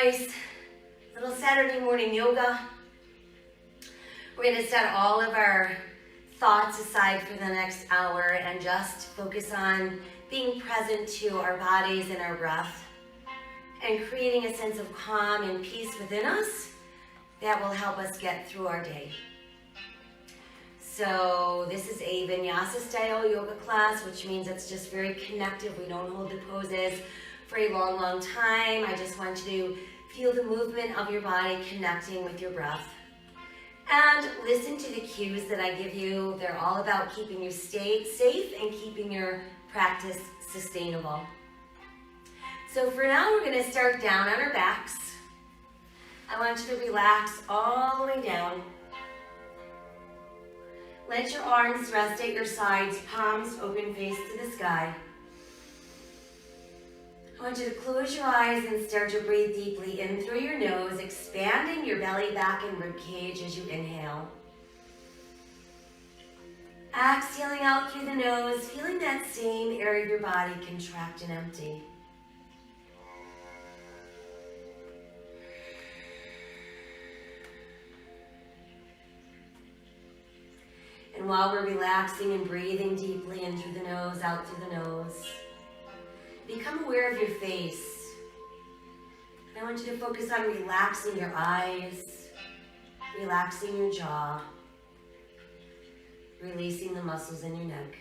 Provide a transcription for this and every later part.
nice little Saturday morning yoga. We're going to set all of our thoughts aside for the next hour and just focus on being present to our bodies and our breath and creating a sense of calm and peace within us that will help us get through our day. So this is a vinyasa style yoga class, which means it's just very connective. We don't hold the poses for a long, long time. I just want you to feel the movement of your body connecting with your breath. And listen to the cues that I give you. They're all about keeping you safe and keeping your practice sustainable. So for now, we're going to start down on our backs. I want you to relax all the way down. Let your arms rest at your sides, palms open, face to the sky. I want you to close your eyes and start to breathe deeply in through your nose, expanding your belly, back, and rib cage as you inhale. Exhaling out through the nose, feeling that same area of your body contract and empty. And while we're relaxing and breathing deeply in through the nose, out through the nose, become aware of your face. And I want you to focus on relaxing your eyes, relaxing your jaw, releasing the muscles in your neck.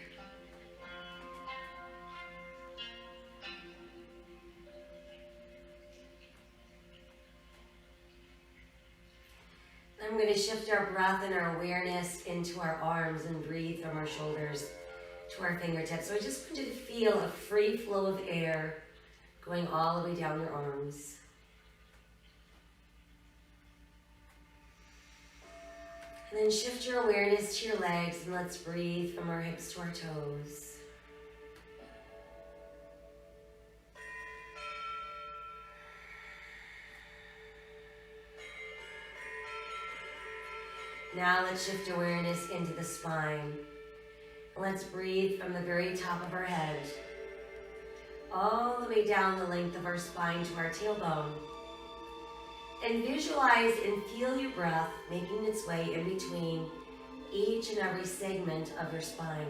I'm going to shift our breath and our awareness into our arms and breathe from our shoulders to our fingertips. So I just want you to feel a free flow of air going all the way down your arms. And then shift your awareness to your legs and let's breathe from our hips to our toes. Now let's shift awareness into the spine. Let's breathe from the very top of our head, all the way down the length of our spine to our tailbone. And visualize and feel your breath making its way in between each and every segment of your spine.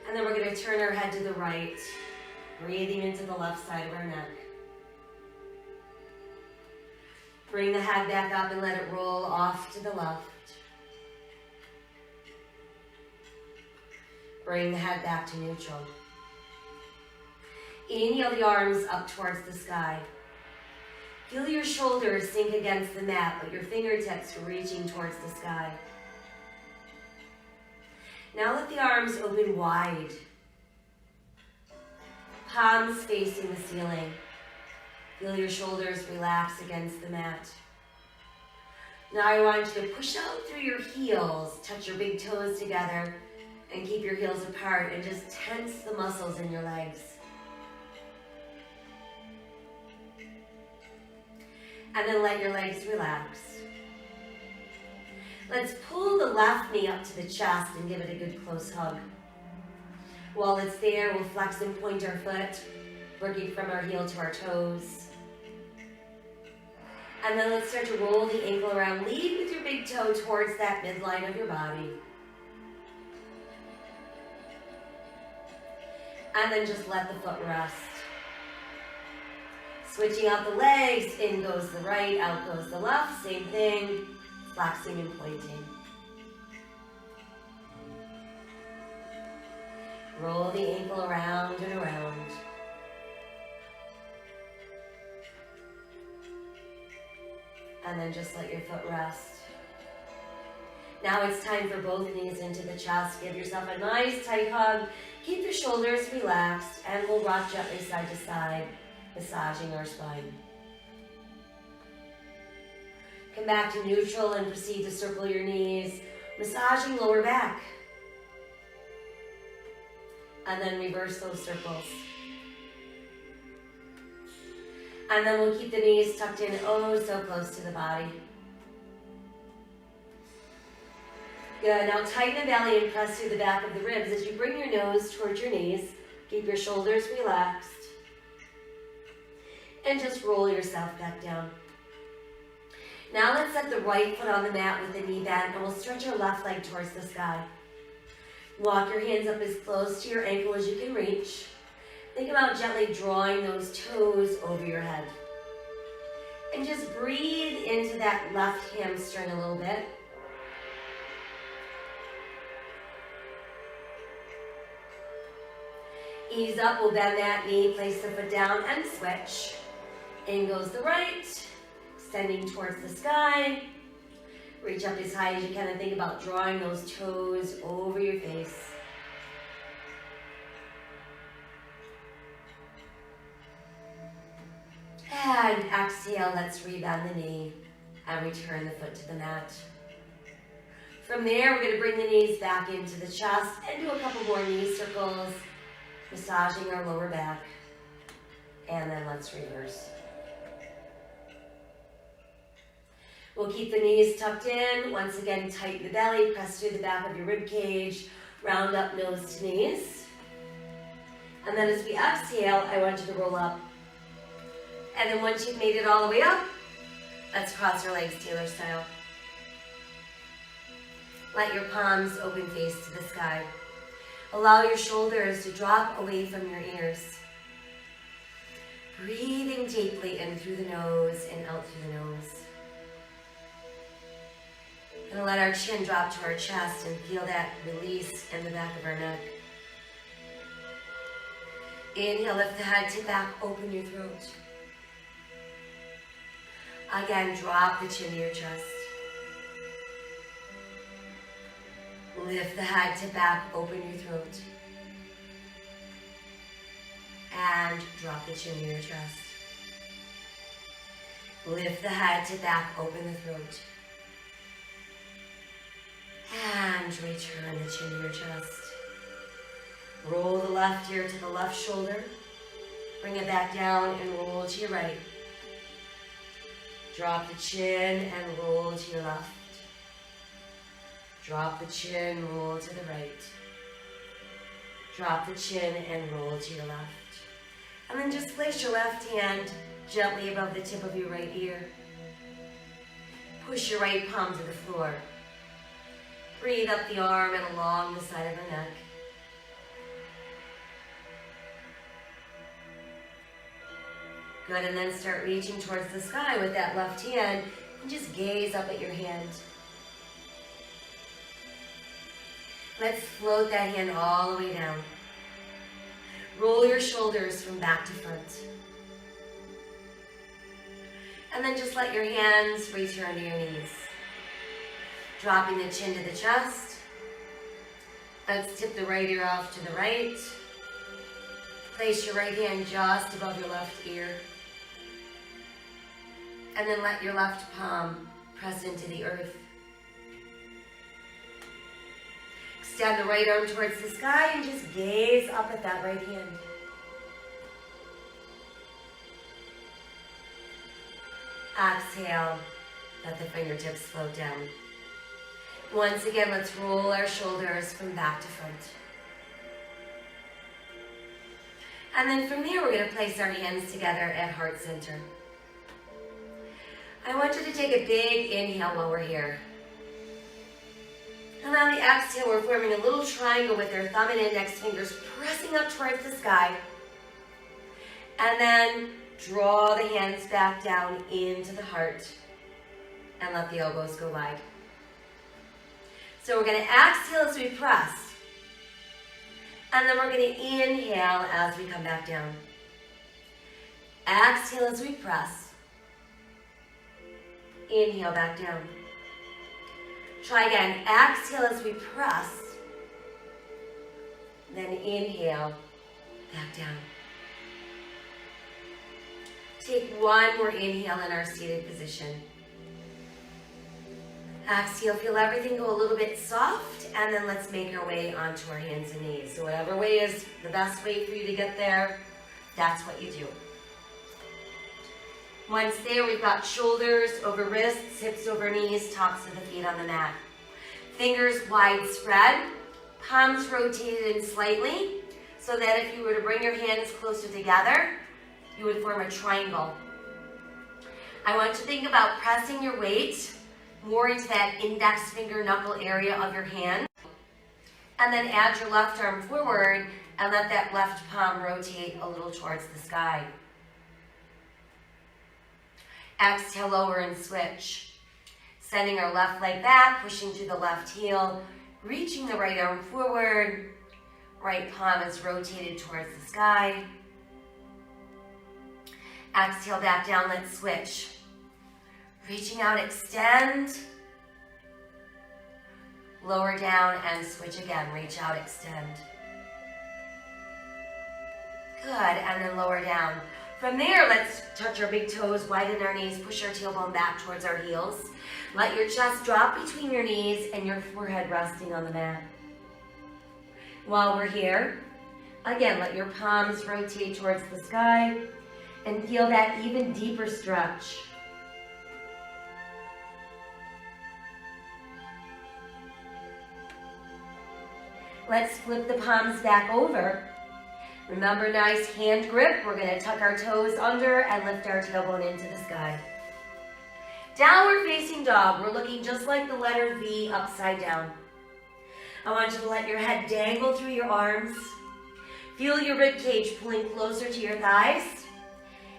And then we're going to turn our head to the right, breathing into the left side of our neck. Bring the head back up and let it roll off to the left. Bring the head back to neutral. Inhale the arms up towards the sky. Feel your shoulders sink against the mat, but your fingertips are reaching towards the sky. Now let the arms open wide. Palms facing the ceiling. Feel your shoulders relax against the mat. Now I want you to push out through your heels, touch your big toes together, and keep your heels apart and just tense the muscles in your legs. And then let your legs relax. Let's pull the left knee up to the chest and give it a good close hug. While it's there, we'll flex and point our foot, working from our heel to our toes. And then let's start to roll the ankle around. Lead with your big toe towards that midline of your body. And then just let the foot rest. Switching out the legs, in goes the right, out goes the left, same thing. Flexing and pointing. Roll the ankle around and around. And then just let your foot rest. Now it's time for both knees into the chest. Give yourself a nice tight hug. Keep your shoulders relaxed and we'll rock gently side to side, massaging our spine. Come back to neutral and proceed to circle your knees, massaging lower back. And then reverse those circles. And then we'll keep the knees tucked in oh so close to the body. Good. Now tighten the belly and press through the back of the ribs as you bring your nose towards your knees. Keep your shoulders relaxed. And just roll yourself back down. Now let's set the right foot on the mat with the knee bent, and we'll stretch our left leg towards the sky. Walk your hands up as close to your ankle as you can reach. Think about gently drawing those toes over your head. And just breathe into that left hamstring a little bit. Ease up, we'll bend that knee, place the foot down and switch. In goes the right, extending towards the sky. Reach up as high as you can and think about drawing those toes over your face. And exhale, let's rebend the knee and return the foot to the mat. From there, we're going to bring the knees back into the chest and do a couple more knee circles, massaging our lower back. And then let's reverse. We'll keep the knees tucked in. Once again, tighten the belly, press through the back of your rib cage, round up nose to knees. And then as we exhale, I want you to roll up. And then once you've made it all the way up, let's cross your legs Taylor style. Let your palms open face to the sky. Allow your shoulders to drop away from your ears. Breathing deeply in through the nose and out through the nose. And let our chin drop to our chest and feel that release in the back of our neck. Inhale, lift the head, tip back, open your throat. Again, drop the chin to your chest. Lift the head, tip back, open your throat. And drop the chin to your chest. Lift the head, tip back, open the throat. And return the chin to your chest. Roll the left ear to the left shoulder. Bring it back down and roll to your right. Drop the chin and roll to your left. Drop the chin, roll to the right. Drop the chin and roll to your left. And then just place your left hand gently above the tip of your right ear. Push your right palm to the floor. Breathe up the arm and along the side of the neck. Good, and then start reaching towards the sky with that left hand and just gaze up at your hand. Let's float that hand all the way down. Roll your shoulders from back to front. And then just let your hands return to your knees. Dropping the chin to the chest. Let's tip the right ear off to the right. Place your right hand just above your left ear. And then let your left palm press into the earth. Extend the right arm towards the sky and just gaze up at that right hand. Exhale, let the fingertips float down. Once again, let's roll our shoulders from back to front. And then from there, we're going to place our hands together at heart center. I want you to take a big inhale while we're here. And on the exhale, we're forming a little triangle with our thumb and index fingers pressing up towards the sky. And then draw the hands back down into the heart and let the elbows go wide. So we're going to exhale as we press. And then we're going to inhale as we come back down. Exhale as we press. Inhale back down. Try again. Exhale as we press. Then inhale back down. Take one more inhale in our seated position. Exhale, feel everything go a little bit soft, and then let's make our way onto our hands and knees. So whatever way is the best way for you to get there, that's what you do. Once there, we've got shoulders over wrists, hips over knees, tops of the feet on the mat. Fingers wide spread, palms rotated in slightly, so that if you were to bring your hands closer together, you would form a triangle. I want you to think about pressing your weight more into that index finger knuckle area of your hand, and then add your left arm forward and let that left palm rotate a little towards the sky. Exhale, lower and switch. Sending our left leg back, pushing to the left heel, reaching the right arm forward. Right palm is rotated towards the sky. Exhale, back down, let's switch. Reaching out, extend. Lower down and switch again. Reach out, extend. Good, and then lower down. From there, let's touch our big toes, widen our knees, push our tailbone back towards our heels. Let your chest drop between your knees and your forehead resting on the mat. While we're here, again, let your palms rotate towards the sky and feel that even deeper stretch. Let's flip the palms back over. Remember, nice hand grip. We're going to tuck our toes under and lift our tailbone into the sky. Downward facing dog. We're looking just like the letter V upside down. I want you to let your head dangle through your arms. Feel your rib cage pulling closer to your thighs.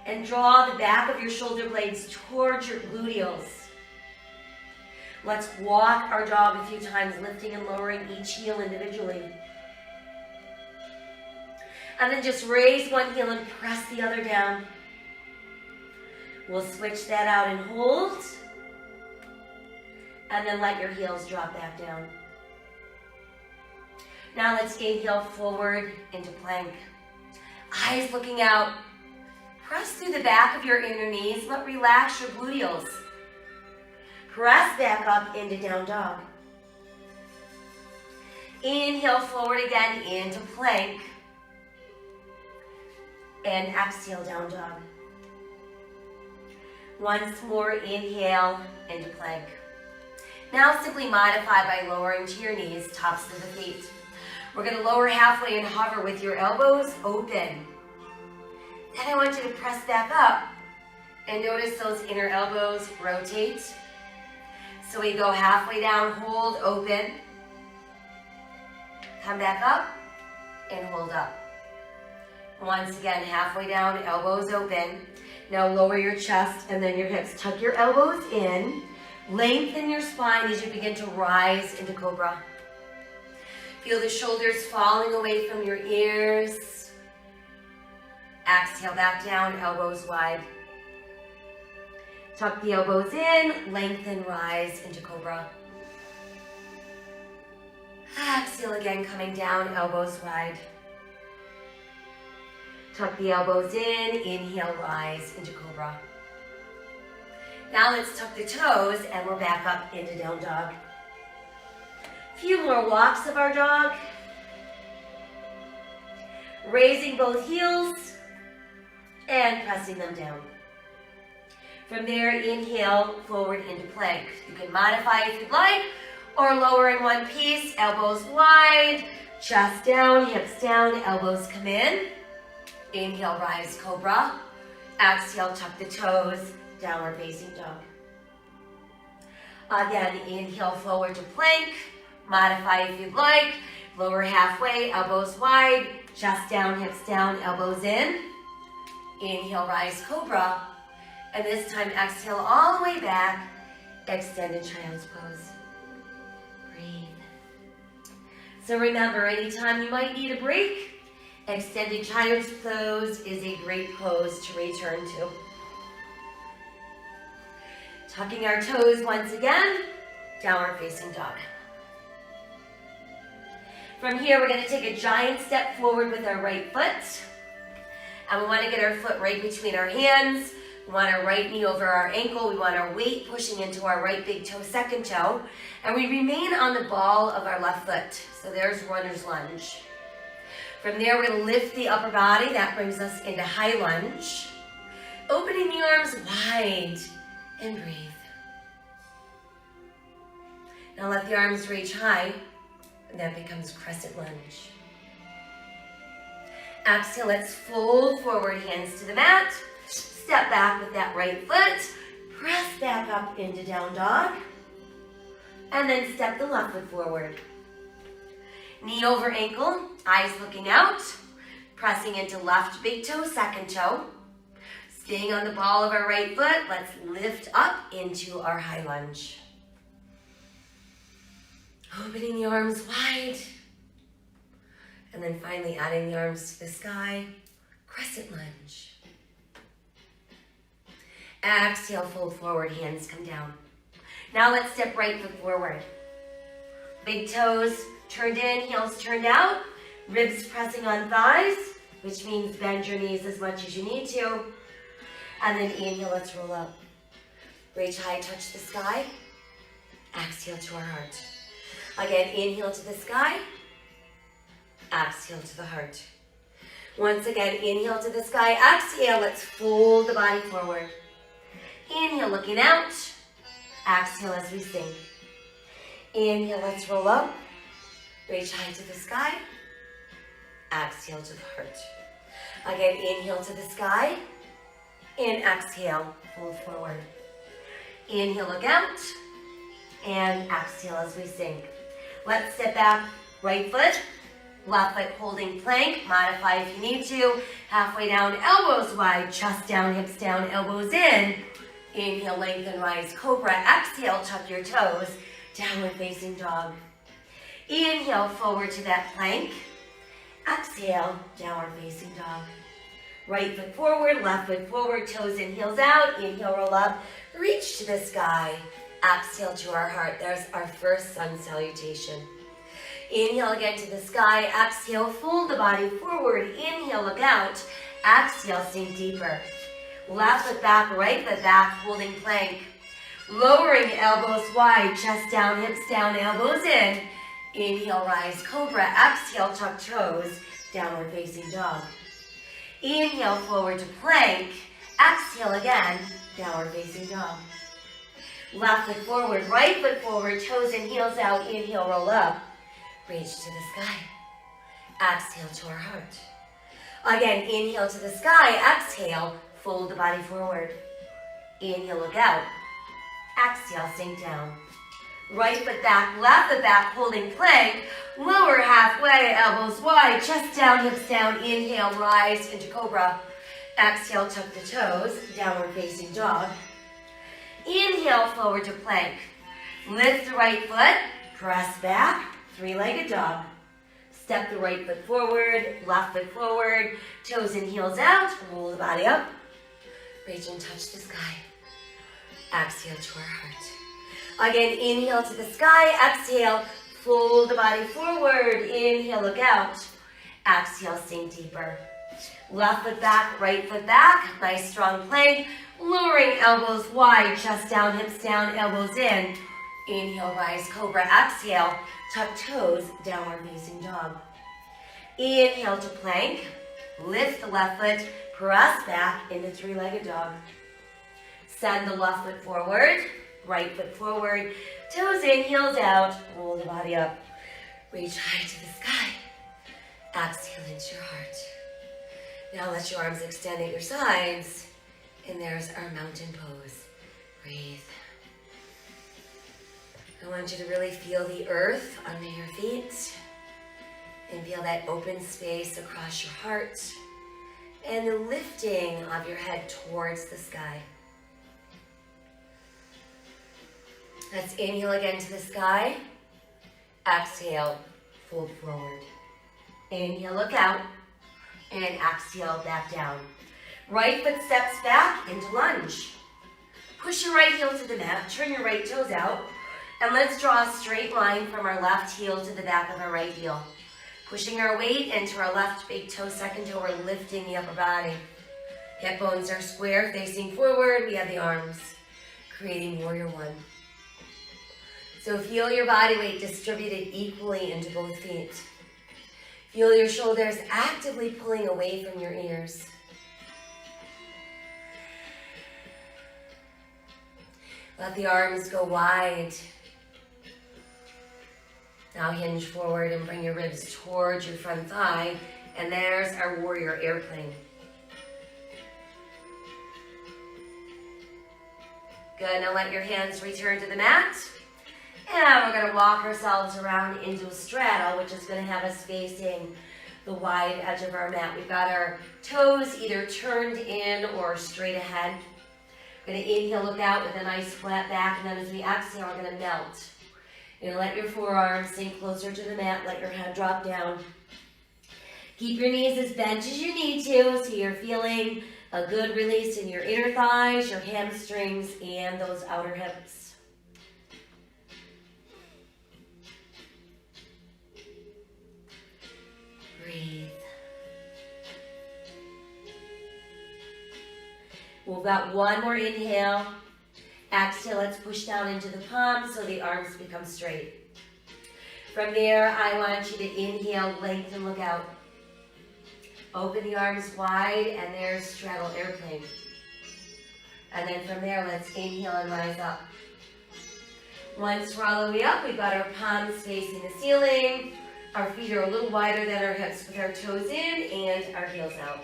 And draw the back of your shoulder blades towards your gluteals. Let's walk our dog a few times, lifting and lowering each heel individually. And then just raise one heel and press the other down. We'll switch that out and hold. And then let your heels drop back down. Now let's inhale forward into plank. Eyes looking out. Press through the back of your inner knees, but relax your gluteals. Press back up into down dog. Inhale forward again into plank. And exhale, down dog. Once more, inhale into plank. Now simply modify by lowering to your knees, tops of the feet. We're going to lower halfway and hover with your elbows open. Then I want you to press back up and notice those inner elbows rotate. So we go halfway down, hold, open. Come back up and hold up. Once again, halfway down, elbows open. Now lower your chest and then your hips. Tuck your elbows in. Lengthen your spine as you begin to rise into cobra. Feel the shoulders falling away from your ears. Exhale back down, elbows wide. Tuck the elbows in, lengthen, rise into cobra. Exhale again, coming down, elbows wide. Tuck the elbows in, inhale, rise into cobra. Now let's tuck the toes and we're back up into down dog. A few more walks of our dog. Raising both heels and pressing them down. From there, inhale, forward into plank. You can modify if you'd like, or lower in one piece, elbows wide, chest down, hips down, elbows come in. Inhale, rise, cobra. Exhale, tuck the toes, downward facing dog. Again, inhale, forward to plank. Modify if you'd like. Lower halfway, elbows wide, chest down, hips down, elbows in. Inhale, rise, cobra. And this time, exhale all the way back. Extended child's pose. Breathe. So remember, anytime you might need a break, extended child's pose is a great pose to return to. Tucking our toes once again, downward facing dog. From here, we're going to take a giant step forward with our right foot. And we want to get our foot right between our hands. We want our right knee over our ankle. We want our weight pushing into our right big toe, second toe. And we remain on the ball of our left foot. So there's runner's lunge. From there, we're going to lift the upper body. That brings us into high lunge. Opening the arms wide and breathe. Now let the arms reach high, and that becomes crescent lunge. Exhale, let's fold forward, hands to the mat. Step back with that right foot. Press back up into down dog. And then step the left foot forward. Knee over ankle, eyes looking out. Pressing into left big toe, second toe. Staying on the ball of our right foot, let's lift up into our high lunge. Opening the arms wide. And then finally adding the arms to the sky, crescent lunge. Exhale, fold forward, hands come down. Now let's step right foot forward. Big toes turned in, heels turned out, ribs pressing on thighs, which means bend your knees as much as you need to. And then inhale, let's roll up. Reach high, touch the sky. Exhale to our heart. Again, inhale to the sky. Exhale to the heart. Once again, inhale to the sky. Exhale, let's fold the body forward. Inhale, looking out. Exhale as we sink. Inhale, let's roll up. Reach high to the sky. Exhale to the heart. Again, inhale to the sky. And exhale, fold forward. Inhale, look out. And exhale as we sink. Let's step back, right foot, left foot holding plank. Modify if you need to. Halfway down, elbows wide, chest down, hips down, elbows in. Inhale, lengthen, rise, cobra. Exhale, tuck your toes. Downward facing dog. Inhale, forward to that plank. Exhale, downward facing dog. Right foot forward, left foot forward, toes in, heels out. Inhale, roll up, reach to the sky. Exhale to our heart. There's our first sun salutation. Inhale again to the sky. Exhale, fold the body forward. Inhale, look out. Exhale, sink deeper. Left foot back, right foot back, holding plank. Lowering elbows wide, chest down, hips down, elbows in. Inhale, rise, cobra. Exhale, tuck toes, downward facing dog. Inhale, forward to plank. Exhale again, downward facing dog. Left foot forward, right foot forward, toes and heels out. Inhale, roll up. Reach to the sky. Exhale to our heart. Again, inhale to the sky. Exhale, fold the body forward. Inhale, look out. Exhale, sink down. Right foot back, left foot back, holding plank. Lower halfway, elbows wide, chest down, hips down. Inhale, rise into cobra. Exhale, tuck the toes, downward facing dog. Inhale, forward to plank. Lift the right foot, press back, three-legged dog. Step the right foot forward, left foot forward, toes and heels out, roll the body up. Reach and touch the sky. Exhale to our heart. Again, inhale to the sky, exhale, fold the body forward. Inhale, look out. Exhale, sink deeper. Left foot back, right foot back, nice strong plank. Lowering elbows wide, chest down, hips down, elbows in. Inhale, rise, cobra. Exhale, tuck toes, downward facing dog. Inhale to plank. Lift the left foot, press back into three-legged dog. Send the left foot forward, right foot forward, toes in, heels out, roll the body up. Reach high to the sky. Exhale into your heart. Now let your arms extend at your sides. And there's our mountain pose. Breathe. I want you to really feel the earth under your feet and feel that open space across your heart and the lifting of your head towards the sky. Let's inhale again to the sky. Exhale, fold forward. Inhale, look out. And exhale, back down. Right foot steps back into lunge. Push your right heel to the mat, turn your right toes out, and let's draw a straight line from our left heel to the back of our right heel. Pushing our weight into our left big toe, second toe, we're lifting the upper body. Hip bones are square, facing forward, we have the arms, creating warrior one. So feel your body weight distributed equally into both feet. Feel your shoulders actively pulling away from your ears. Let the arms go wide. Now hinge forward and bring your ribs towards your front thigh. And there's our warrior airplane. Good, now let your hands return to the mat. And we're gonna walk ourselves around into a straddle, which is gonna have us facing the wide edge of our mat. We've got our toes either turned in or straight ahead. We're gonna inhale, look out with a nice flat back, and then as we exhale, we're gonna melt. You're gonna let your forearms sink closer to the mat, let your head drop down. Keep your knees as bent as you need to, so you're feeling a good release in your inner thighs, your hamstrings, and those outer hips. Breathe. We've got one more inhale. Exhale, let's push down into the palms so the arms become straight. From there, I want you to inhale, lengthen, look out. Open the arms wide, and there's straddle airplane. And then from there, let's inhale and rise up. Once we're all the way up, we've got our palms facing the ceiling. Our feet are a little wider than our hips with our toes in and our heels out.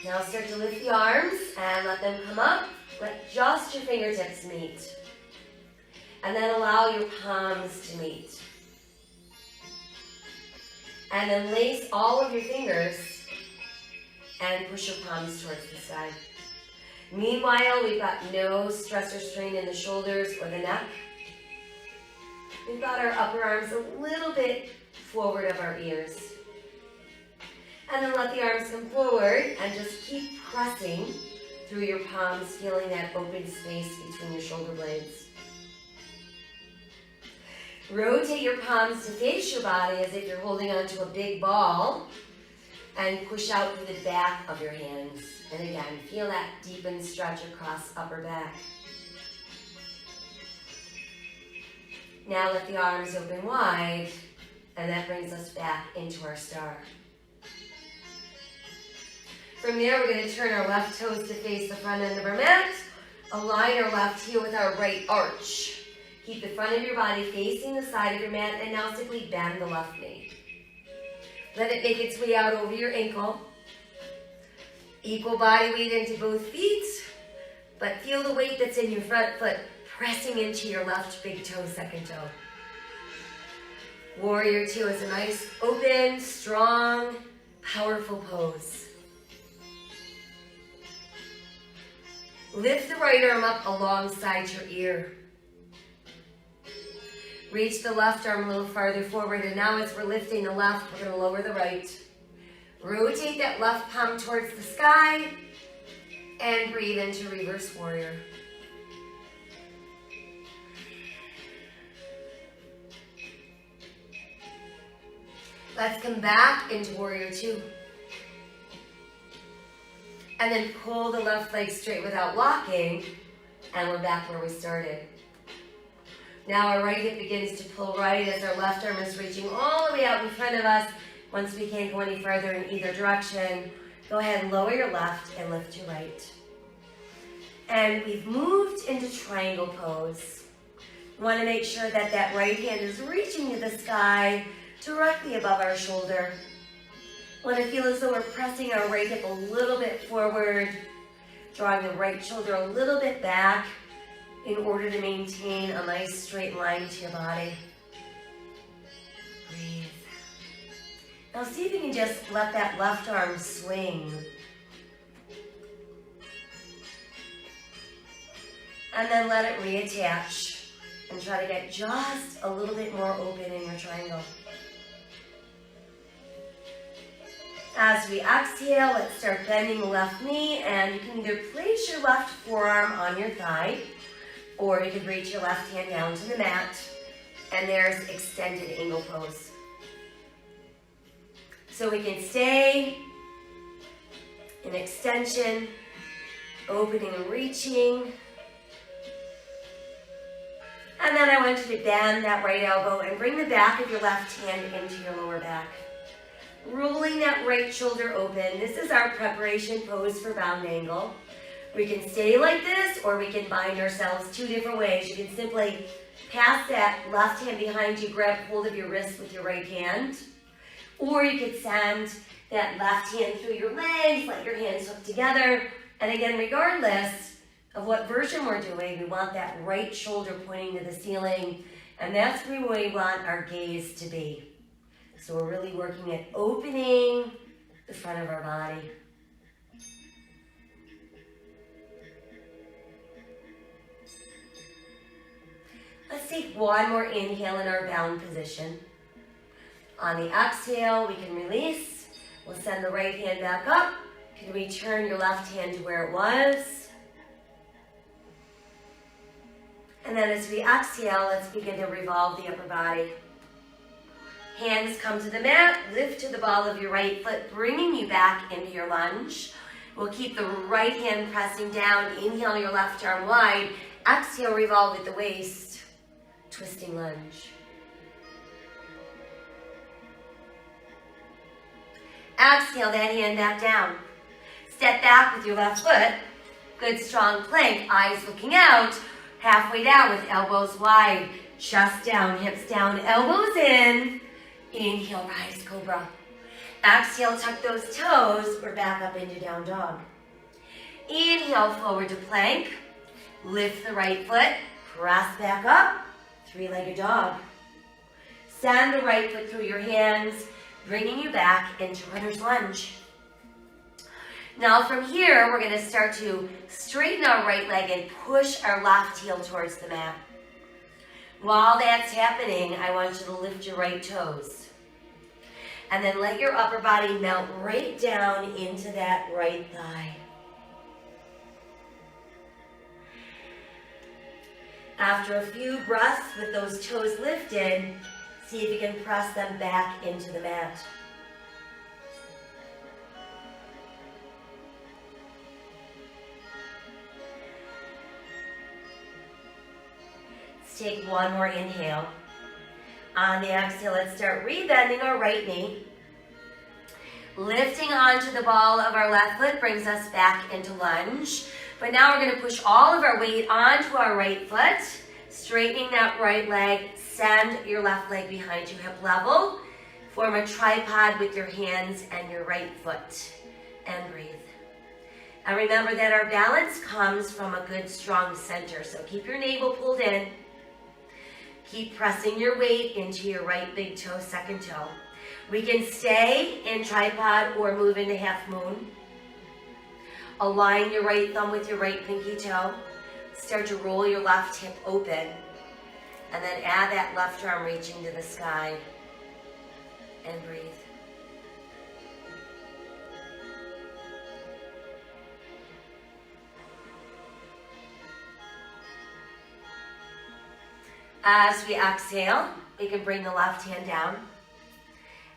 Now start to lift the arms and let them come up. Let just your fingertips meet. And then allow your palms to meet. And then lace all of your fingers and push your palms towards the sky. Meanwhile, we've got no stress or strain in the shoulders or the neck. We've got our upper arms a little bit forward of our ears. And then let the arms come forward and just keep pressing through your palms, feeling that open space between your shoulder blades. Rotate your palms to face your body as if you're holding onto a big ball and push out through the back of your hands. And again, feel that deepened stretch across upper back. Now let the arms open wide, and that brings us back into our star. From there, we're going to turn our left toes to face the front end of our mat. Align our left heel with our right arch. Keep the front of your body facing the side of your mat, and now simply bend the left knee. Let it make its way out over your ankle. Equal body weight into both feet, but feel the weight that's in your front foot pressing into your left big toe, second toe. Warrior two is a nice, open, strong, powerful pose. Lift the right arm up alongside your ear. Reach the left arm a little farther forward, and now as we're lifting the left, we're going to lower the right. Rotate that left palm towards the sky, and breathe into reverse warrior. Let's come back into warrior two. And then pull the left leg straight without locking, and we're back where we started. Now our right hip begins to pull right as our left arm is reaching all the way out in front of us. Once we can't go any further in either direction, go ahead and lower your left and lift your right. And we've moved into triangle pose. We want to make sure that that right hand is reaching to the sky directly above our shoulder. We want to feel as though we're pressing our right hip a little bit forward, drawing the right shoulder a little bit back in order to maintain a nice straight line to your body. Breathe. Now see if you can just let that left arm swing. And then let it reattach and try to get just a little bit more open in your triangle. As we exhale, let's start bending the left knee, and you can either place your left forearm on your thigh, or you can reach your left hand down to the mat, and there's extended angle pose. So we can stay in extension, opening and reaching. And then I want you to bend that right elbow and bring the back of your left hand into your lower back. Rolling that right shoulder open. This is our preparation pose for bound angle. We can stay like this, or we can bind ourselves 2 different ways. You can simply pass that left hand behind you, grab hold of your wrist with your right hand. Or you could send that left hand through your legs, let your hands hook together. And again, regardless of what version we're doing, we want that right shoulder pointing to the ceiling. And that's where we want our gaze to be. So we're really working at opening the front of our body. Let's take one more inhale in our bound position. On the exhale, we can release. We'll send the right hand back up. You can return your left hand to where it was. And then as we exhale, let's begin to revolve the upper body. Hands come to the mat, lift to the ball of your right foot, bringing you back into your lunge. We'll keep the right hand pressing down. Inhale your left arm wide. Exhale, revolve with the waist. Twisting lunge. Exhale that hand back down. Step back with your left foot. Good strong plank, eyes looking out. Halfway down with elbows wide. Chest down, hips down, elbows in. Inhale, rise, cobra. Exhale, tuck those toes. We're back up into down dog. Inhale, forward to plank. Lift the right foot. Press back up. 3-legged dog. Send the right foot through your hands, bringing you back into runner's lunge. Now from here, we're going to start to straighten our right leg and push our left heel towards the mat. While that's happening, I want you to lift your right toes. And then let your upper body melt right down into that right thigh. After a few breaths with those toes lifted, see if you can press them back into the mat. Let's take one more inhale. On the exhale, let's start rebending our right knee. Lifting onto the ball of our left foot brings us back into lunge. But now we're going to push all of our weight onto our right foot, straightening that right leg. Send your left leg behind you, hip level. Form a tripod with your hands and your right foot. And breathe. And remember that our balance comes from a good, strong center. So keep your navel pulled in. Keep pressing your weight into your right big toe, second toe. We can stay in tripod or move into half moon. Align your right thumb with your right pinky toe. Start to roll your left hip open. And then add that left arm reaching to the sky. And breathe. As we exhale, we can bring the left hand down.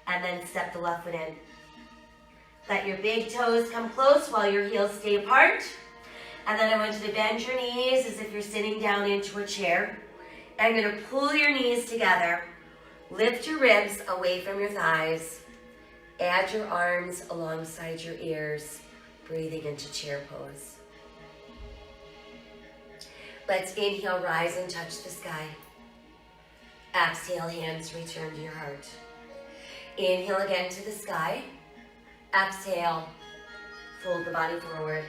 And then step the left foot in. Let your big toes come close while your heels stay apart. And then I want you to bend your knees as if you're sitting down into a chair. I'm going to pull your knees together. Lift your ribs away from your thighs. Add your arms alongside your ears, breathing into chair pose. Let's inhale, rise and touch the sky. Exhale, hands return to your heart. Inhale again to the sky. Exhale, fold the body forward.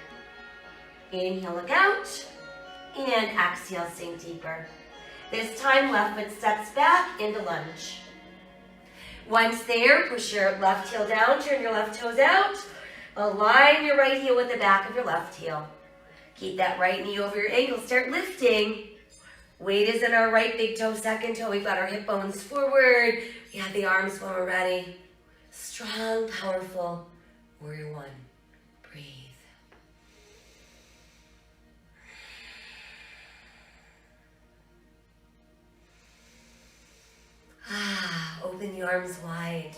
Inhale, look out. And exhale, sink deeper. This time, left foot steps back into lunge. Once there, push your left heel down, turn your left toes out. Align your right heel with the back of your left heel. Keep that right knee over your ankle. Start lifting. Weight is in our right big toe, second toe. We've got our hip bones forward. We have the arms when we're ready. Strong, powerful, warrior one. Breathe. Open the arms wide.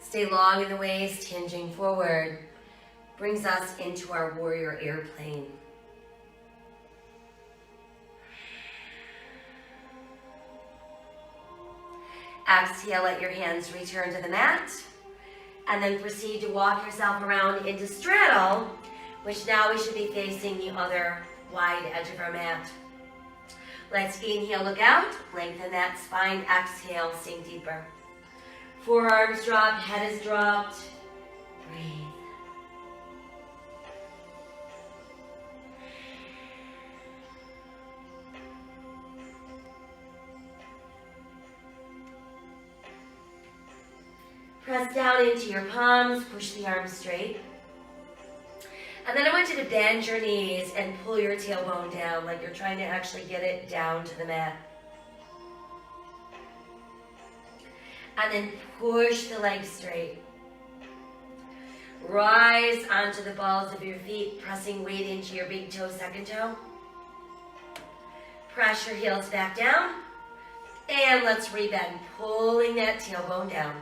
Stay long in the waist, hinging forward. Brings us into our warrior airplane. Exhale, let your hands return to the mat. And then proceed to walk yourself around into straddle, which now we should be facing the other wide edge of our mat. Let's inhale, look out, lengthen that spine, exhale, sink deeper. Forearms drop, head is dropped, breathe. Press down into your palms, push the arms straight. And then I want you to bend your knees and pull your tailbone down like you're trying to actually get it down to the mat. And then push the legs straight. Rise onto the balls of your feet, pressing weight into your big toe, second toe. Press your heels back down. And let's rebend, pulling that tailbone down.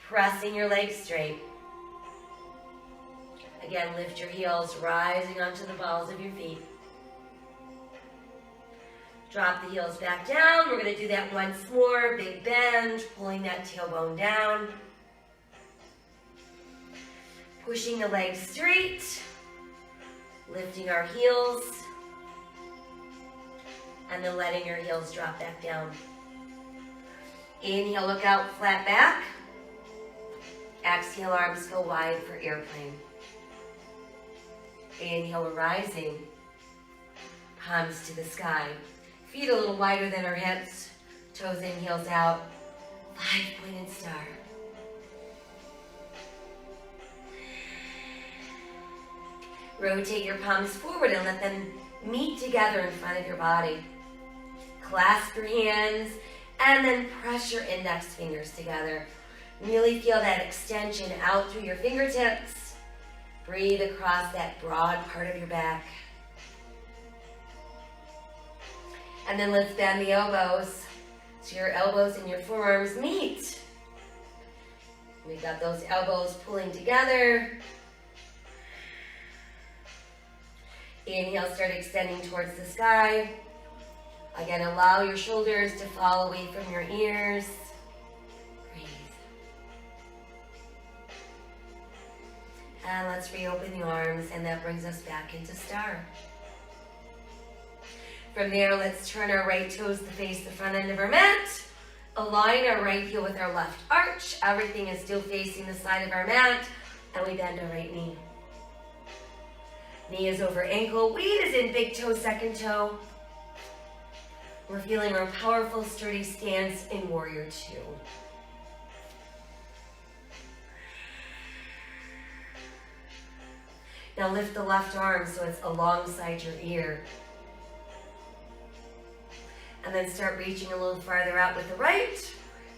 Pressing your legs straight. Again, lift your heels, rising onto the balls of your feet. Drop the heels back down. We're going to do that once more. Big bend, pulling that tailbone down. Pushing the legs straight. Lifting our heels. And then letting your heels drop back down. Inhale, look out, flat back. Exhale, arms go wide for airplane. Inhale, rising. Palms to the sky. Feet a little wider than our hips. Toes in, heels out. 5-pointed star. Rotate your palms forward and let them meet together in front of your body. Clasp your hands and then press your index fingers together. Really feel that extension out through your fingertips. Breathe across that broad part of your back. And then let's bend the elbows so your elbows and your forearms meet. We've got those elbows pulling together. Inhale, start extending towards the sky. Again, allow your shoulders to fall away from your ears. And let's reopen the arms, and that brings us back into star. From there, let's turn our right toes to face the front end of our mat. Align our right heel with our left arch. Everything is still facing the side of our mat, and we bend our right knee. Knee is over ankle, weight is in big toe, second toe. We're feeling our powerful, sturdy stance in warrior two. Now lift the left arm so it's alongside your ear. And then start reaching a little farther out with the right.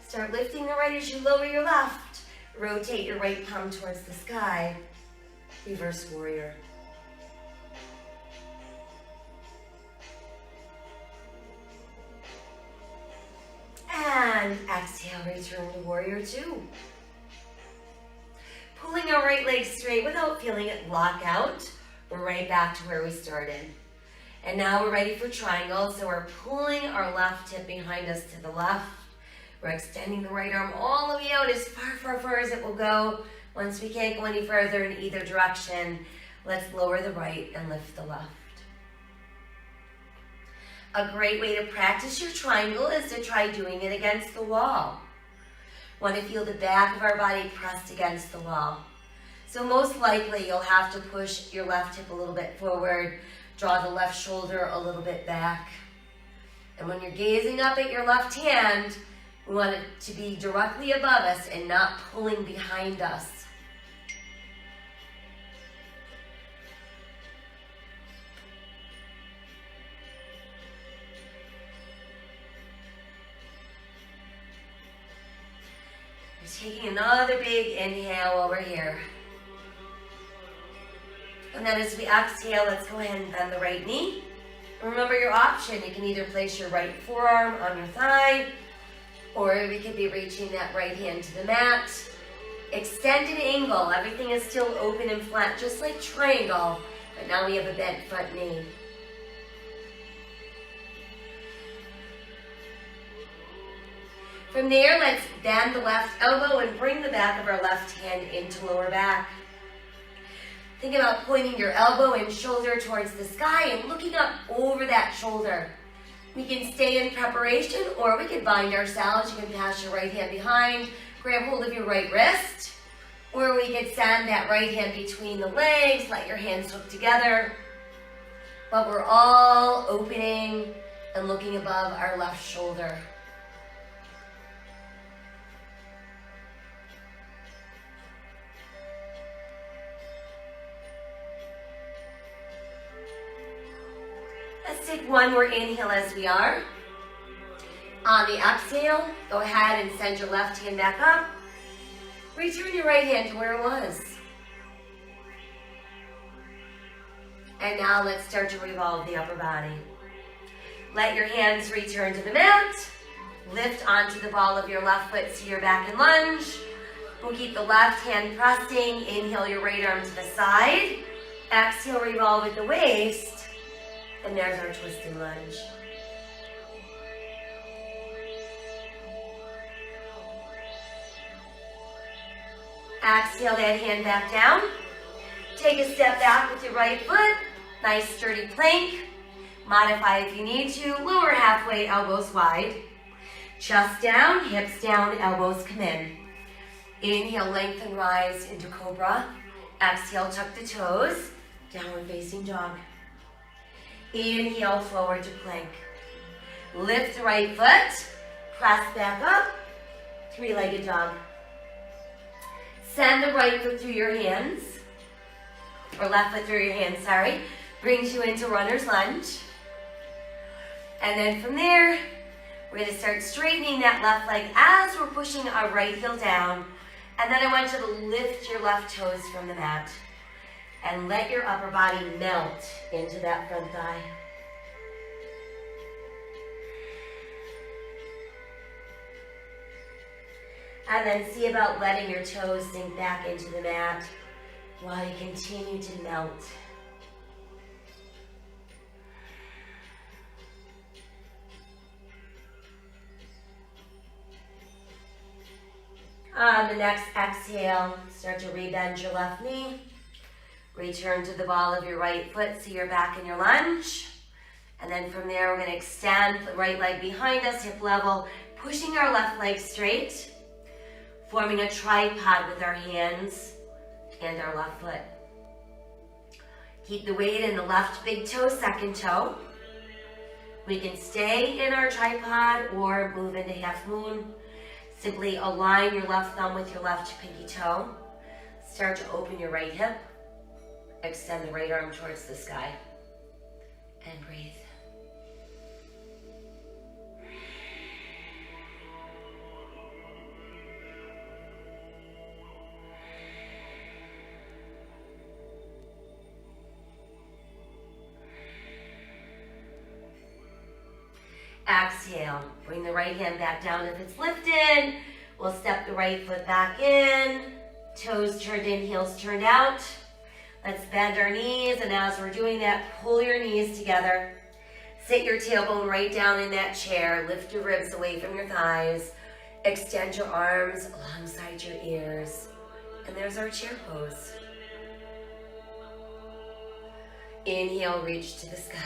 Start lifting the right as you lower your left. Rotate your right palm towards the sky. Reverse warrior. And exhale, return to warrior two. Pulling our right leg straight without feeling it lock out. We're right back to where we started. And now we're ready for triangle. So we're pulling our left hip behind us to the left. We're extending the right arm all the way out as far as it will go. Once we can't go any further in either direction, let's lower the right and lift the left. A great way to practice your triangle is to try doing it against the wall. Want to feel the back of our body pressed against the wall. So most likely you'll have to push your left hip a little bit forward, draw the left shoulder a little bit back. And when you're gazing up at your left hand, we want it to be directly above us and not pulling behind us. Taking another big inhale over here. And then as we exhale, let's go ahead and bend the right knee. Remember your option. You can either place your right forearm on your thigh, or we could be reaching that right hand to the mat. Extended angle. Everything is still open and flat, just like triangle, but now we have a bent front knee. From there, let's bend the left elbow and bring the back of our left hand into lower back. Think about pointing your elbow and shoulder towards the sky and looking up over that shoulder. We can stay in preparation, or we can bind ourselves. You can pass your right hand behind, grab hold of your right wrist, or we could send that right hand between the legs, let your hands hook together. But we're all opening and looking above our left shoulder. Let's take one more inhale as we are. On the exhale, go ahead and send your left hand back up. Return your right hand to where it was. And now let's start to revolve the upper body. Let your hands return to the mat. Lift onto the ball of your left foot to your back and lunge. We'll keep the left hand pressing. Inhale your right arm to the side. Exhale, revolve at the waist. And there's our twist and lunge. Exhale that hand back down. Take a step back with your right foot. Nice sturdy plank. Modify if you need to. Lower halfway, elbows wide. Chest down, hips down, elbows come in. Inhale, lengthen, rise into cobra. Exhale, tuck the toes. Downward facing dog. Inhale, forward to plank. Lift the right foot. Press back up. Three-legged dog. Send the right foot through your hands. Or left foot through your hands, sorry. Brings you into runner's lunge. And then from there, we're going to start straightening that left leg as we're pushing our right heel down. And then I want you to lift your left toes from the mat. And let your upper body melt into that front thigh. And then see about letting your toes sink back into the mat while you continue to melt. On the next exhale, start to rebend your left knee. Return to the ball of your right foot, so you're back in your lunge. And then from there, we're going to extend the right leg behind us, hip level, pushing our left leg straight, forming a tripod with our hands and our left foot. Keep the weight in the left big toe, second toe. We can stay in our tripod or move into half moon. Simply align your left thumb with your left pinky toe. Start to open your right hip. Extend the right arm towards the sky. And breathe. Exhale, bring the right hand back down if it's lifted. We'll step the right foot back in. Toes turned in, heels turned out. Let's bend our knees, and as we're doing that, pull your knees together. Sit your tailbone right down in that chair. Lift your ribs away from your thighs. Extend your arms alongside your ears. And there's our chair pose. Inhale, reach to the sky.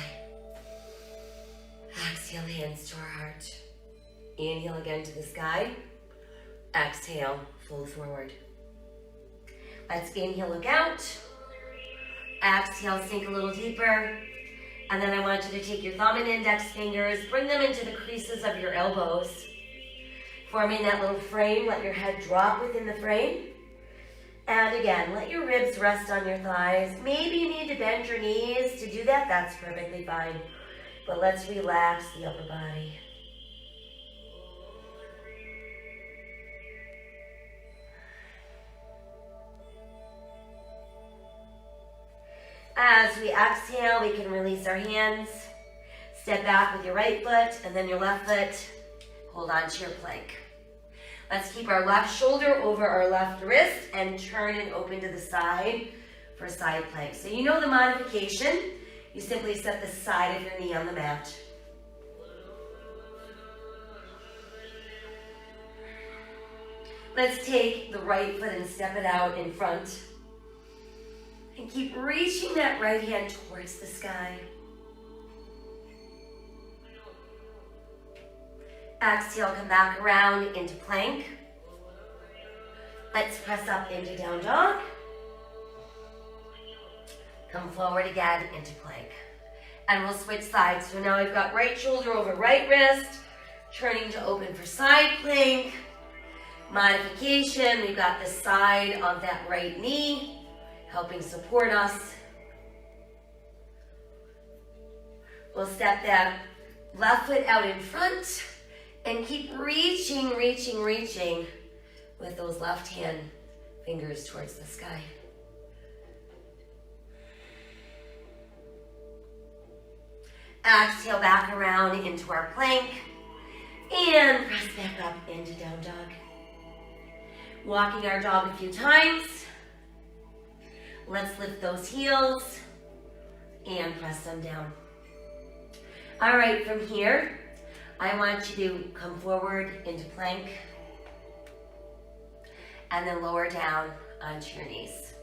Exhale, hands to our heart. Inhale again to the sky. Exhale, fold forward. Let's inhale, look out. Exhale, sink a little deeper. And then I want you to take your thumb and index fingers, bring them into the creases of your elbows, forming that little frame. Let your head drop within the frame. And again, let your ribs rest on your thighs. Maybe you need to bend your knees. To do that, that's perfectly fine. But let's relax the upper body. As we exhale, we can release our hands. Step back with your right foot and then your left foot. Hold on to your plank. Let's keep our left shoulder over our left wrist and turn and open to the side for side plank. So you know the modification. You simply set the side of your knee on the mat. Let's take the right foot and step it out in front. And keep reaching that right hand towards the sky. Exhale, come back around into plank. Let's press up into down dog. Come forward again into plank. And we'll switch sides. So now I've got right shoulder over right wrist, turning to open for side plank. Modification, we've got the side of that right knee, helping support us. We'll step that left foot out in front and keep reaching, reaching, reaching with those left hand fingers towards the sky. Exhale back around into our plank and press back up into down dog. Walking our dog a few times. Let's lift those heels and press them down. All right, from here, I want you to come forward into plank and then lower down onto your knees.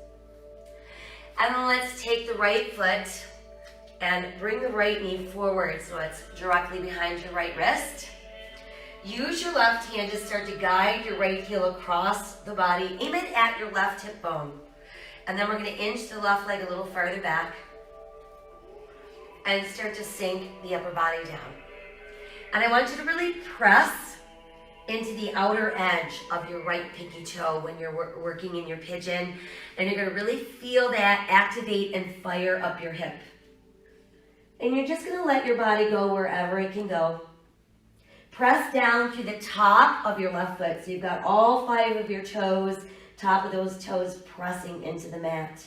And then let's take the right foot and bring the right knee forward so it's directly behind your right wrist. Use your left hand to start to guide your right heel across the body. Aim it at your left hip bone. And then we're going to inch the left leg a little farther back and start to sink the upper body down. And I want you to really press into the outer edge of your right pinky toe when you're working in your pigeon. And you're going to really feel that activate and fire up your hip. And you're just going to let your body go wherever it can go. Press down through the top of your left foot. So you've got all 5 of your toes, top of those toes pressing into the mat.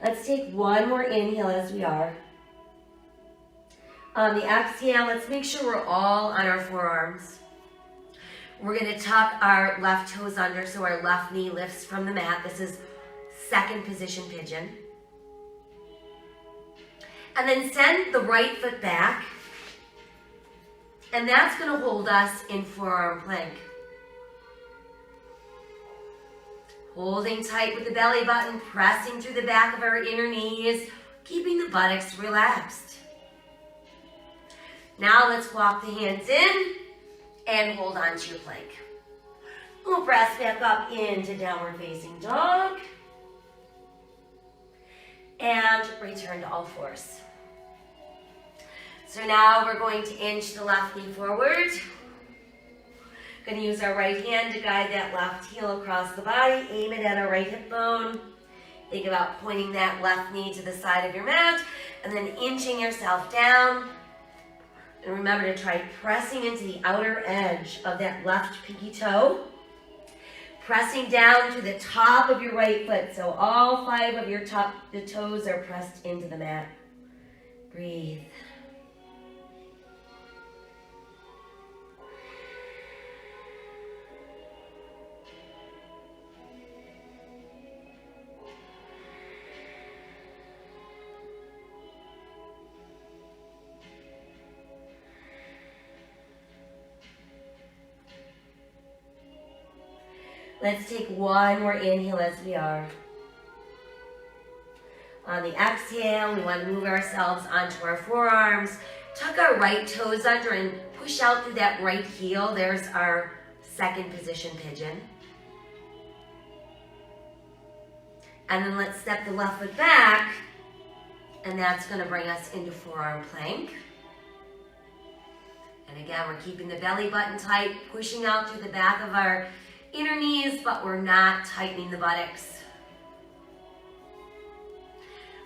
Let's take one more inhale as we are. On the exhale, let's make sure we're all on our forearms. We're going to tuck our left toes under so our left knee lifts from the mat. This is second position pigeon. And then send the right foot back. And that's going to hold us in forearm plank. Holding tight with the belly button, pressing through the back of our inner knees, keeping the buttocks relaxed. Now let's walk the hands in and hold on to your plank. We'll press back up into downward facing dog. And return to all fours. So now we're going to inch the left knee forward. Going to use our right hand to guide that left heel across the body. Aim it at our right hip bone. Think about pointing that left knee to the side of your mat and then inching yourself down. And remember to try pressing into the outer edge of that left pinky toe. Pressing down to the top of your right foot. So all 5 of your the toes are pressed into the mat. Breathe. Let's take one more inhale as we are. On the exhale, we want to move ourselves onto our forearms. Tuck our right toes under and push out through that right heel. There's our second position pigeon. And then let's step the left foot back. And that's going to bring us into forearm plank. And again, we're keeping the belly button tight, pushing out through the back of our inner knees, but we're not tightening the buttocks.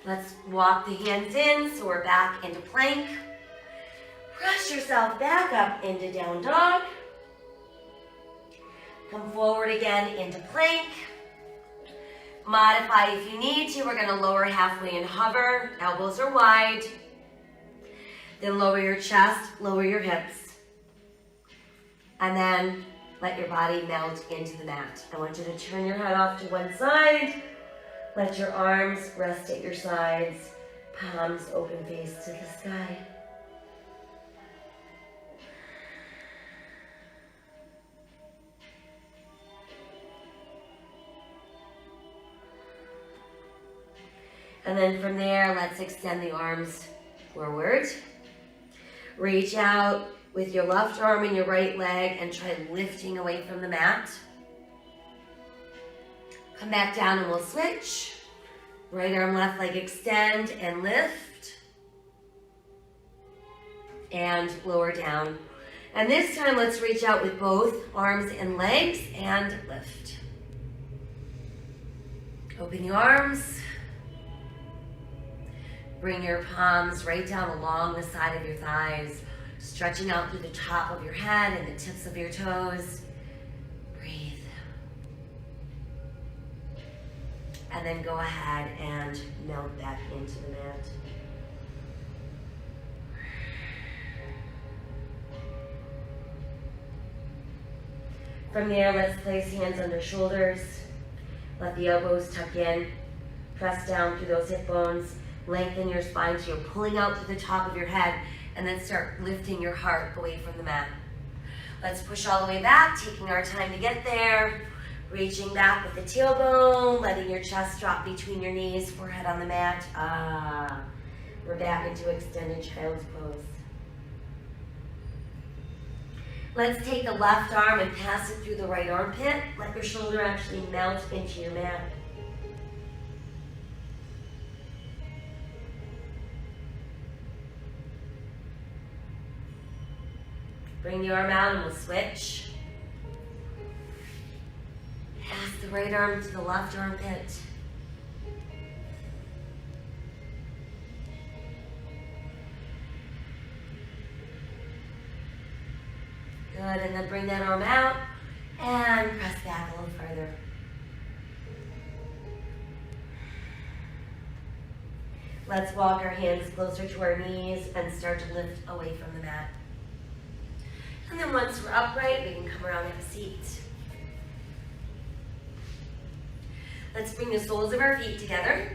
Let's walk the hands in so we're back into plank. Press yourself back up into down dog. Come forward again into plank. Modify if you need to. We're going to lower halfway and hover. Elbows are wide. Then lower your chest, lower your hips. And then let your body melt into the mat. I want you to turn your head off to one side. Let your arms rest at your sides. Palms open, face to the sky. And then from there, let's extend the arms forward. Reach out with your left arm and your right leg and try lifting away from the mat. Come back down and we'll switch. Right arm, left leg, extend and lift. And lower down. And this time, let's reach out with both arms and legs and lift. Open your arms. Bring your palms right down along the side of your thighs, stretching out through the top of your head and the tips of your toes. Breathe. And then go ahead and melt back into the mat. From there, let's place hands under shoulders. Let the elbows tuck in. Press down through those hip bones. Lengthen your spine so you're pulling out to the top of your head, and then start lifting your heart away from the mat. Let's push all the way back, taking our time to get there. Reaching back with the tailbone, letting your chest drop between your knees, forehead on the mat. We're back into extended child's pose. Let's take the left arm and pass it through the right armpit. Let your shoulder actually melt into your mat. Bring the arm out and we'll switch. Pass the right arm to the left armpit. Good, and then bring that arm out and press back a little further. Let's walk our hands closer to our knees and start to lift away from the mat. And then once we're upright, we can come around and have a seat. Let's bring the soles of our feet together.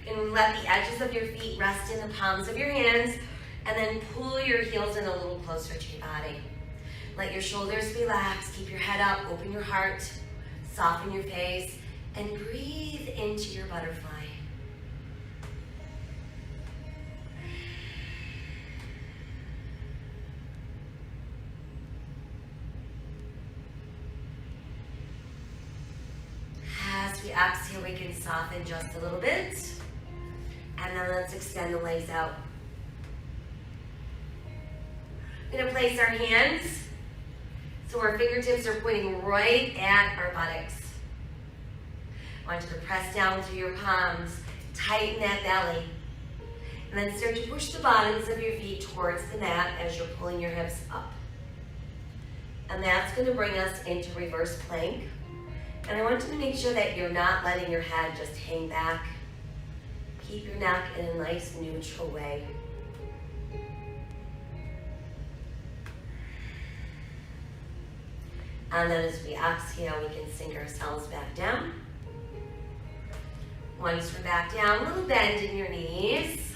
And let the edges of your feet rest in the palms of your hands, and then pull your heels in a little closer to your body. Let your shoulders relax, keep your head up, open your heart, soften your face, and breathe into your butterfly. As we exhale, we can soften just a little bit. And then let's extend the legs out. We're going to place our hands so our fingertips are pointing right at our buttocks. I want you to press down through your palms, tighten that belly, and then start to push the bottoms of your feet towards the mat as you're pulling your hips up. And that's going to bring us into reverse plank. And I want you to make sure that you're not letting your head just hang back. Keep your neck in a nice neutral way. And then as we exhale, we can sink ourselves back down. Once we're back down, a little bend in your knees.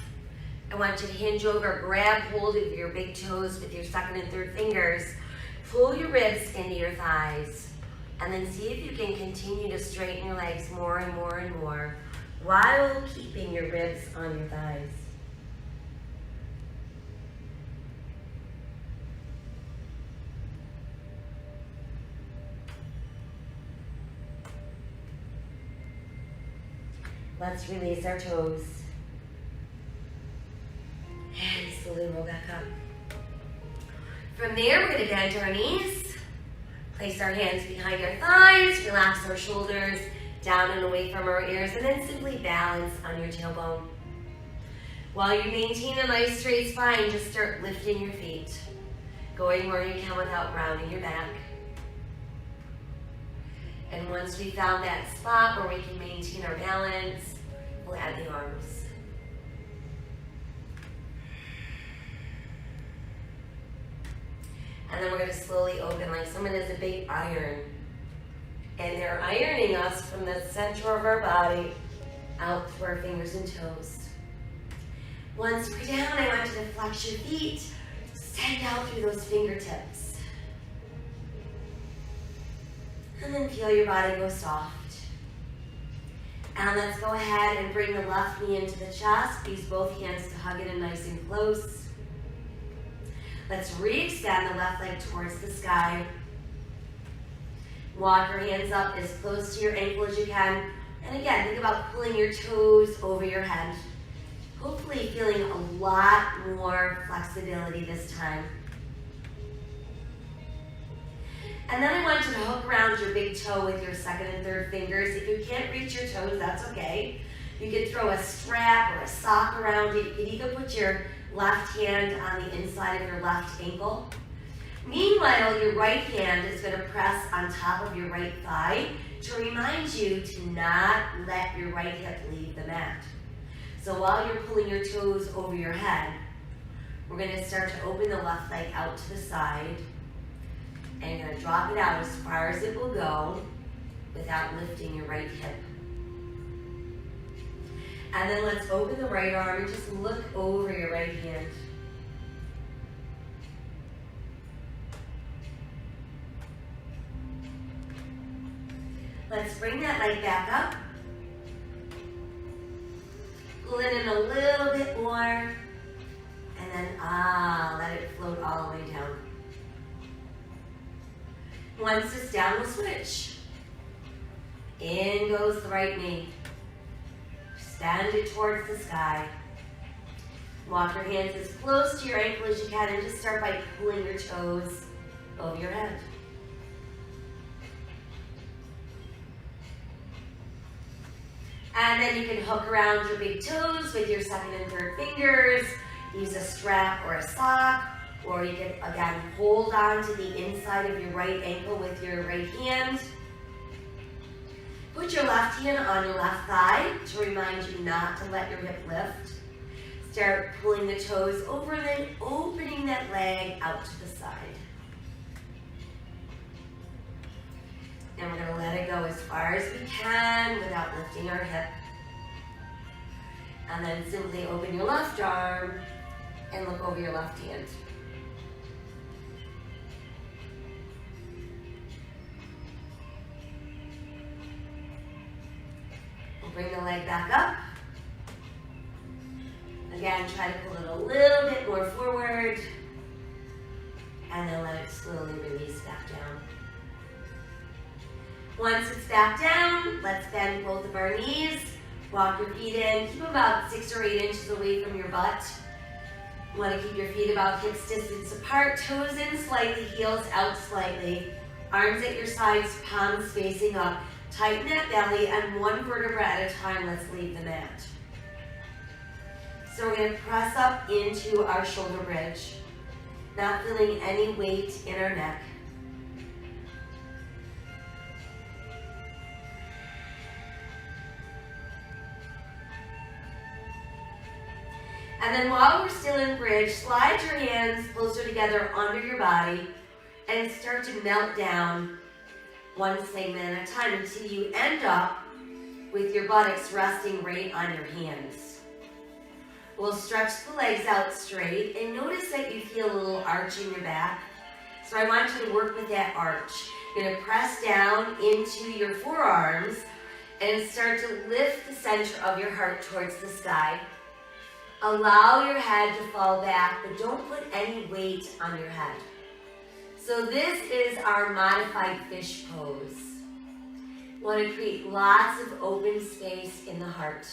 I want you to hinge over, grab hold of your big toes with your second and third fingers. Pull your ribs into your thighs. And then see if you can continue to straighten your legs more and more and more while keeping your ribs on your thighs. Let's release our toes. And slowly roll back up. From there, we're going to bend our knees. Place our hands behind our thighs, relax our shoulders down and away from our ears, and then simply balance on your tailbone. While you maintain a nice straight spine, just start lifting your feet, going where you can without rounding your back. And once we found that spot where we can maintain our balance, we'll add the arms. And then we're going to slowly open like someone has a big iron. And they're ironing us from the center of our body out through our fingers and toes. Once we're down, I want you to flex your feet, send out through those fingertips. And then feel your body go soft. And let's go ahead and bring the left knee into the chest. Use both hands to hug it in nice and close. Let's re-extend the left leg towards the sky. Walk your hands up as close to your ankle as you can. And again, think about pulling your toes over your head. Hopefully feeling a lot more flexibility this time. And then I want you to hook around your big toe with your second and third fingers. If you can't reach your toes, that's okay. You could throw a strap or a sock around it. You could even put your left hand on the inside of your left ankle. Meanwhile, your right hand is going to press on top of your right thigh to remind you to not let your right hip leave the mat. So while you're pulling your toes over your head, we're going to start to open the left leg out to the side. And you're going to drop it out as far as it will go without lifting your right hip. And then let's open the right arm and just look over your right hand. Let's bring that leg back up. Pull it in a little bit more. And then, let it float all the way down. Once it's down, we'll switch. In goes the right knee. Extend it towards the sky. Walk your hands as close to your ankle as you can and just start by pulling your toes over your head. And then you can hook around your big toes with your second and third fingers. Use a strap or a sock. Or you can, again, hold on to the inside of your right ankle with your right hand. Put your left hand on your left thigh to remind you not to let your hip lift. Start pulling the toes over and then opening that leg out to the side. And we're going to let it go as far as we can without lifting our hip. And then simply open your left arm and look over your left hand. Bring the leg back up. Again, try to pull it a little bit more forward. And then let it slowly release back down. Once it's back down, let's bend both of our knees. Walk your feet in. Keep them about 6 or 8 inches away from your butt. You want to keep your feet about hips distance apart. Toes in slightly, heels out slightly. Arms at your sides, palms facing up. Tighten that belly, and one vertebra at a time, let's leave the mat. So we're going to press up into our shoulder bridge, not feeling any weight in our neck. And then while we're still in bridge, slide your hands closer together under your body and start to melt down one segment at a time until you end up with your buttocks resting right on your hands. We'll stretch the legs out straight and notice that you feel a little arch in your back. So I want you to work with that arch. You're going to press down into your forearms and start to lift the center of your heart towards the sky. Allow your head to fall back, but don't put any weight on your head. So this is our modified fish pose. We want to create lots of open space in the heart.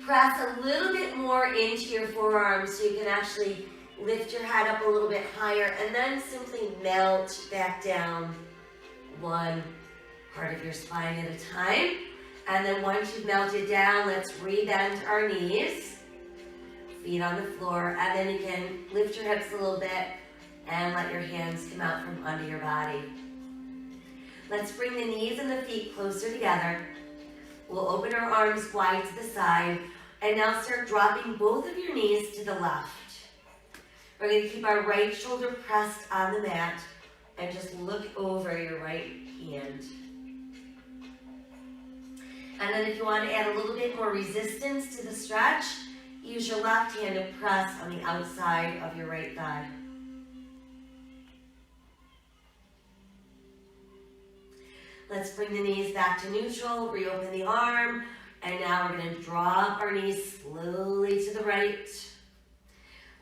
Press a little bit more into your forearms so you can actually lift your head up a little bit higher and then simply melt back down one part of your spine at a time. And then once you've melted down, let's re-bend our knees, feet on the floor, and then you can lift your hips a little bit and let your hands come out from under your body. Let's bring the knees and the feet closer together. We'll open our arms wide to the side, and now start dropping both of your knees to the left. We're going to keep our right shoulder pressed on the mat, and just look over your right hand. And then if you want to add a little bit more resistance to the stretch, use your left hand to press on the outside of your right thigh. Let's bring the knees back to neutral, reopen the arm, and now we're going to drop our knees slowly to the right,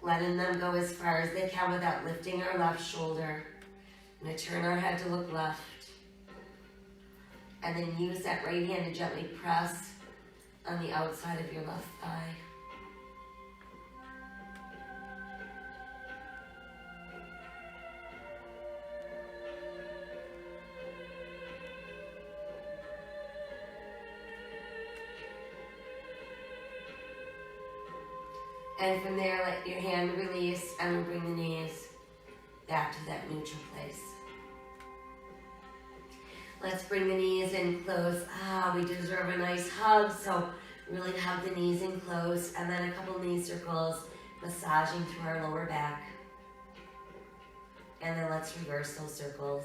letting them go as far as they can without lifting our left shoulder. I'm going to turn our head to look left, and then use that right hand to gently press on the outside of your left thigh. And from there, let your hand release and we'll bring the knees back to that neutral place. Let's bring the knees in close. We deserve a nice hug, so really hug the knees in close, and then a couple knee circles, massaging through our lower back. And then let's reverse those circles.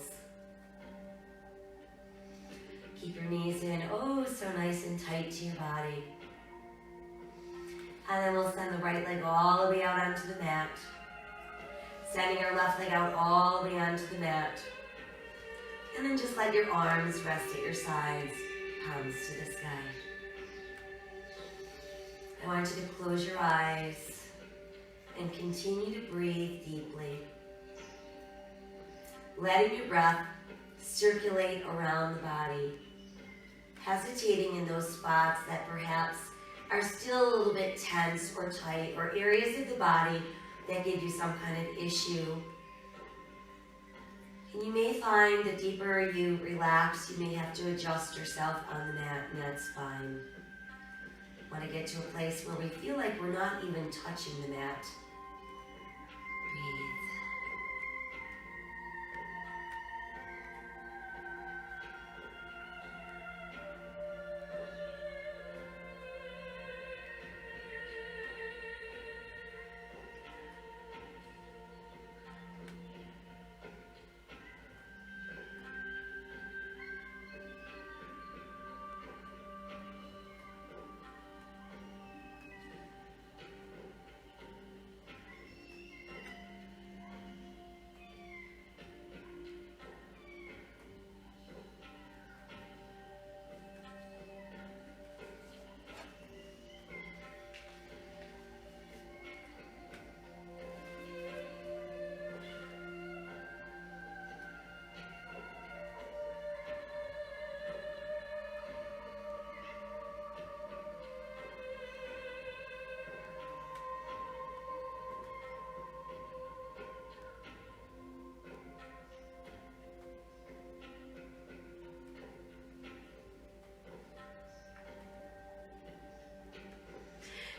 Keep your knees in, oh, so nice and tight to your body. And then we'll send the right leg all the way out onto the mat. Sending our left leg out all the way onto the mat. And then just let your arms rest at your sides, palms to the sky. I want you to close your eyes and continue to breathe deeply. Letting your breath circulate around the body. Hesitating in those spots that perhaps are still a little bit tense or tight, or areas of the body that give you some kind of issue. And you may find the deeper you relax, you may have to adjust yourself on the mat, and that's fine. Want to get to a place where we feel like we're not even touching the mat. Breathe.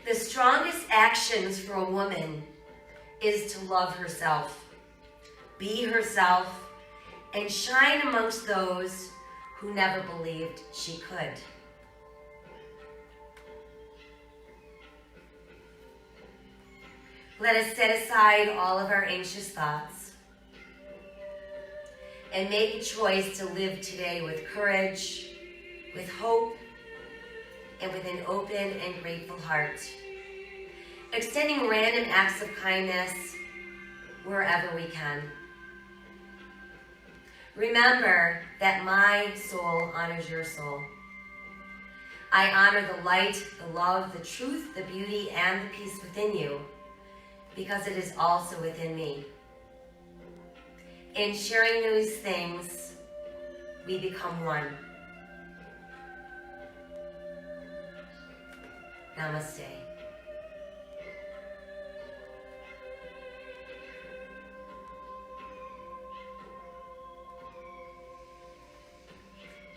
The strongest actions for a woman is to love herself, be herself, and shine amongst those who never believed she could. Let us set aside all of our anxious thoughts and make a choice to live today with courage, with hope, and with an open and grateful heart, extending random acts of kindness wherever we can. Remember that my soul honors your soul. I honor the light, the love, the truth, the beauty, and the peace within you, because it is also within me. In sharing those things, we become one. Namaste.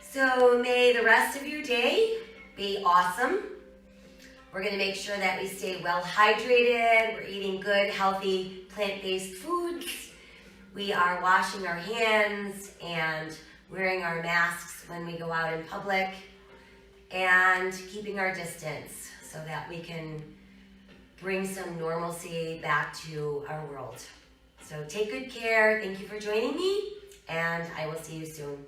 So may the rest of your day be awesome. We're going to make sure that we stay well hydrated. We're eating good, healthy, plant-based foods. We are washing our hands and wearing our masks when we go out in public, and keeping our distance so that we can bring some normalcy back to our world. So take good care. Thank you for joining me, and I will see you soon.